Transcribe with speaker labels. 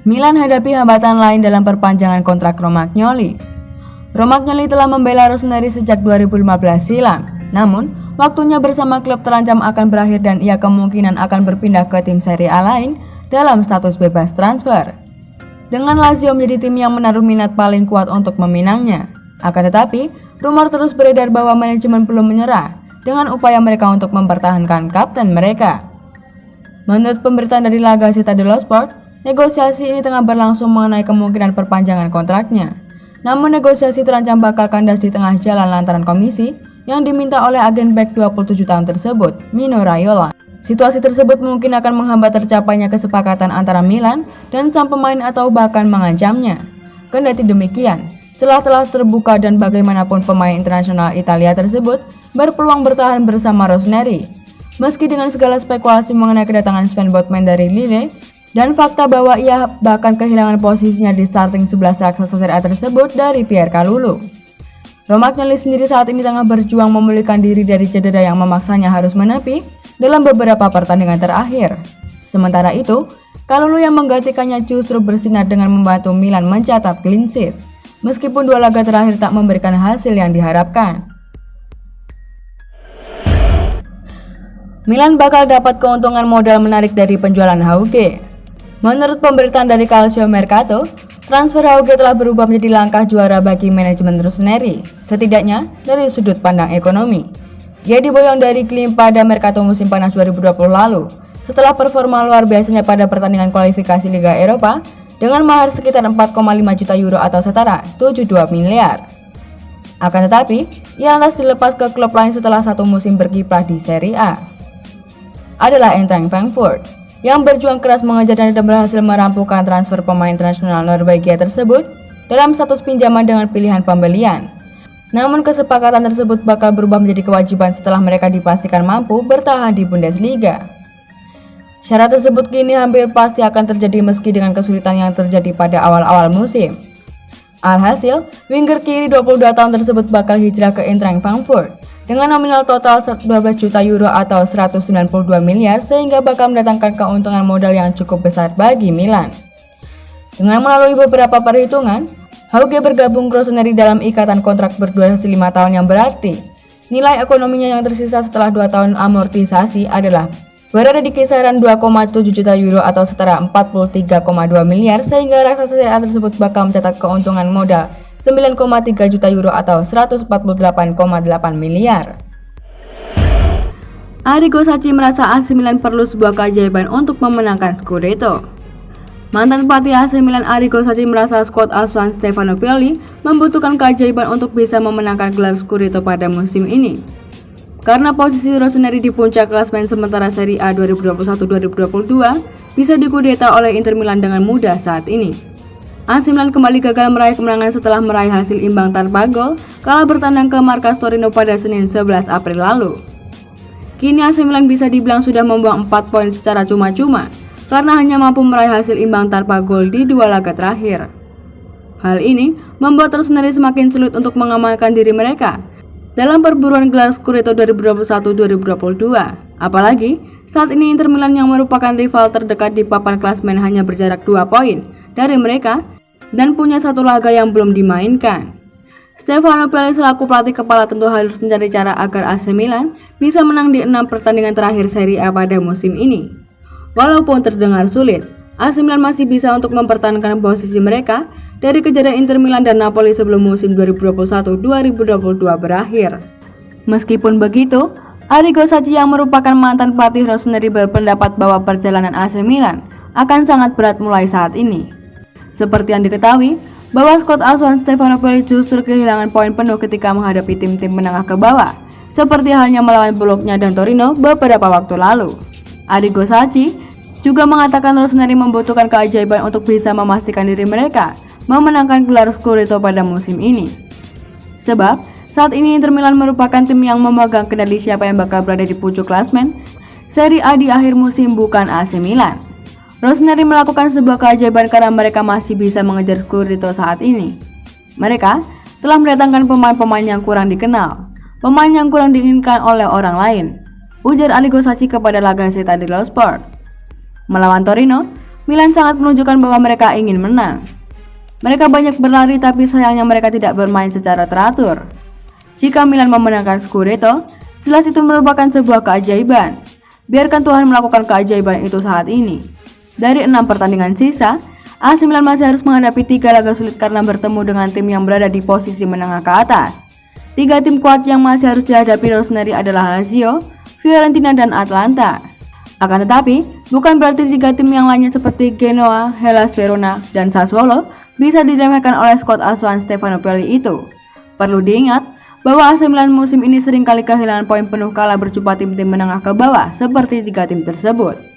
Speaker 1: Milan hadapi hambatan lain dalam perpanjangan kontrak Romagnoli. Romagnoli telah membela Rossoneri sejak 2015 silam, namun waktunya bersama klub terancam akan berakhir dan ia kemungkinan akan berpindah ke tim Serie A lain dalam status bebas transfer. Dengan Lazio menjadi tim yang menaruh minat paling kuat untuk meminangnya. Akan tetapi, rumor terus beredar bahwa manajemen belum menyerah dengan upaya mereka untuk mempertahankan kapten mereka. Menurut pemberitaan dari La Gazzetta dello Sport, negosiasi ini tengah berlangsung mengenai kemungkinan perpanjangan kontraknya. Namun negosiasi terancam bakal kandas di tengah jalan lantaran komisi yang diminta oleh agen bek 27 tahun tersebut, Mino Raiola. Situasi tersebut mungkin akan menghambat tercapainya kesepakatan antara Milan dan sang pemain atau bahkan mengancamnya. Kendati demikian, celah telah terbuka dan bagaimanapun pemain internasional Italia tersebut berpeluang bertahan bersama Rossoneri. Meski dengan segala spekulasi mengenai kedatangan Sven Botman dari Lille dan fakta bahwa ia bahkan kehilangan posisinya di starting 11 raksasa Serie A tersebut dari Pierre Kalulu. Romagnoli sendiri saat ini tengah berjuang memulihkan diri dari cedera yang memaksanya harus menepi dalam beberapa pertandingan terakhir. Sementara itu, Kalulu yang menggantikannya justru bersinar dengan membantu Milan mencatat clean sheet, meskipun dua laga terakhir tak memberikan hasil yang diharapkan. Milan bakal dapat keuntungan modal menarik dari penjualan Hauge. Menurut pemberitaan dari Calcio Mercato, transfer Hauge telah berubah menjadi langkah juara bagi manajemen Rossoneri, setidaknya dari sudut pandang ekonomi. Ia diboyong dari Klim pada Mercato musim panas 2020 lalu, setelah performa luar biasanya pada pertandingan kualifikasi Liga Eropa dengan mahar sekitar 4,5 juta euro atau setara 72 miliar. Akan tetapi, ia lantas dilepas ke klub lain setelah satu musim berkiprah di Serie A. Adalah Eintracht Frankfurt yang berjuang keras mengejar dan berhasil merampungkan transfer pemain internasional Norwegia tersebut dalam status pinjaman dengan pilihan pembelian. Namun kesepakatan tersebut bakal berubah menjadi kewajiban setelah mereka dipastikan mampu bertahan di Bundesliga. Syarat tersebut kini hampir pasti akan terjadi meski dengan kesulitan yang terjadi pada awal-awal musim. Alhasil, winger kiri 22 tahun tersebut bakal hijrah ke Eintracht Frankfurt dengan nominal total 12 juta euro atau 192 miliar sehingga bakal mendatangkan keuntungan modal yang cukup besar bagi Milan. Dengan melalui beberapa perhitungan, Hauge bergabung ke Rossoneri dalam ikatan kontrak berdurasi 5 tahun yang berarti nilai ekonominya yang tersisa setelah 2 tahun amortisasi adalah berada di kisaran 2,7 juta euro atau setara 43,2 miliar sehingga raksasa Serie A tersebut bakal mencatat keuntungan modal 9,3 juta euro atau 148,8 miliar. Arrigo Sacchi merasa AC Milan perlu sebuah keajaiban untuk memenangkan Scudetto. Mantan pelatih AC Milan Arrigo Sacchi merasa skuad asuhan Stefano Pioli membutuhkan keajaiban untuk bisa memenangkan gelar Scudetto pada musim ini. Karena posisi Rossoneri di puncak klasemen sementara Serie A 2021-2022 bisa dikudeta oleh Inter Milan dengan mudah saat ini. AC Milan kembali gagal meraih kemenangan setelah meraih hasil imbang tanpa gol kala bertandang ke markas Torino pada Senin 11 April lalu. Kini AC Milan bisa dibilang sudah membuang 4 poin secara cuma-cuma karena hanya mampu meraih hasil imbang tanpa gol di 2 laga terakhir. Hal ini membuat Rossoneri semakin sulit untuk mengamankan diri mereka dalam perburuan gelar Scudetto 2021-2022. Apalagi saat ini Inter Milan yang merupakan rival terdekat di papan klasemen hanya berjarak 2 poin dari mereka dan punya 1 laga yang belum dimainkan. Stefano Pioli selaku pelatih kepala tentu harus mencari cara agar AC Milan bisa menang di 6 pertandingan terakhir Serie A pada musim ini. Walaupun terdengar sulit, AC Milan masih bisa untuk mempertahankan posisi mereka dari kejaran Inter Milan dan Napoli sebelum musim 2021-2022 berakhir. Meskipun begitu, Arrigo Sacchi yang merupakan mantan pelatih Rossoneri berpendapat bahwa perjalanan AC Milan akan sangat berat mulai saat ini. Seperti yang diketahui, bahwa skuad asuhan Stefano Pioli justru kehilangan poin penuh ketika menghadapi tim-tim menengah ke bawah, seperti halnya melawan Bologna dan Torino beberapa waktu lalu. Arrigo Sacchi juga mengatakan Rossoneri membutuhkan keajaiban untuk bisa memastikan diri mereka memenangkan gelar Scudetto pada musim ini. Sebab, saat ini Inter Milan merupakan tim yang memegang kendali siapa yang bakal berada di puncak klasemen Serie A di akhir musim, bukan AC Milan. Rossoneri melakukan sebuah keajaiban karena mereka masih bisa mengejar Scudetto saat ini. Mereka telah mendatangkan pemain-pemain yang kurang dikenal, pemain yang kurang diinginkan oleh orang lain, ujar Arrigo Sacchi kepada La Gazzetta dello Sport. Melawan Torino, Milan sangat menunjukkan bahwa mereka ingin menang. Mereka banyak berlari tapi sayangnya mereka tidak bermain secara teratur. Jika Milan memenangkan Scudetto, jelas itu merupakan sebuah keajaiban. Biarkan Tuhan melakukan keajaiban itu saat ini. Dari 6 pertandingan sisa, AC Milan masih harus menghadapi 3 laga sulit karena bertemu dengan tim yang berada di posisi menengah ke atas. 3 tim kuat yang masih harus dihadapi Rossoneri adalah Lazio, Fiorentina, dan Atalanta. Akan tetapi, bukan berarti 3 tim yang lainnya seperti Genoa, Hellas Verona, dan Sassuolo bisa diremehkan oleh skuad asuhan Stefano Pioli itu. Perlu diingat bahwa AC Milan musim ini seringkali kehilangan poin penuh kala berjumpa tim-tim menengah ke bawah seperti 3 tim tersebut.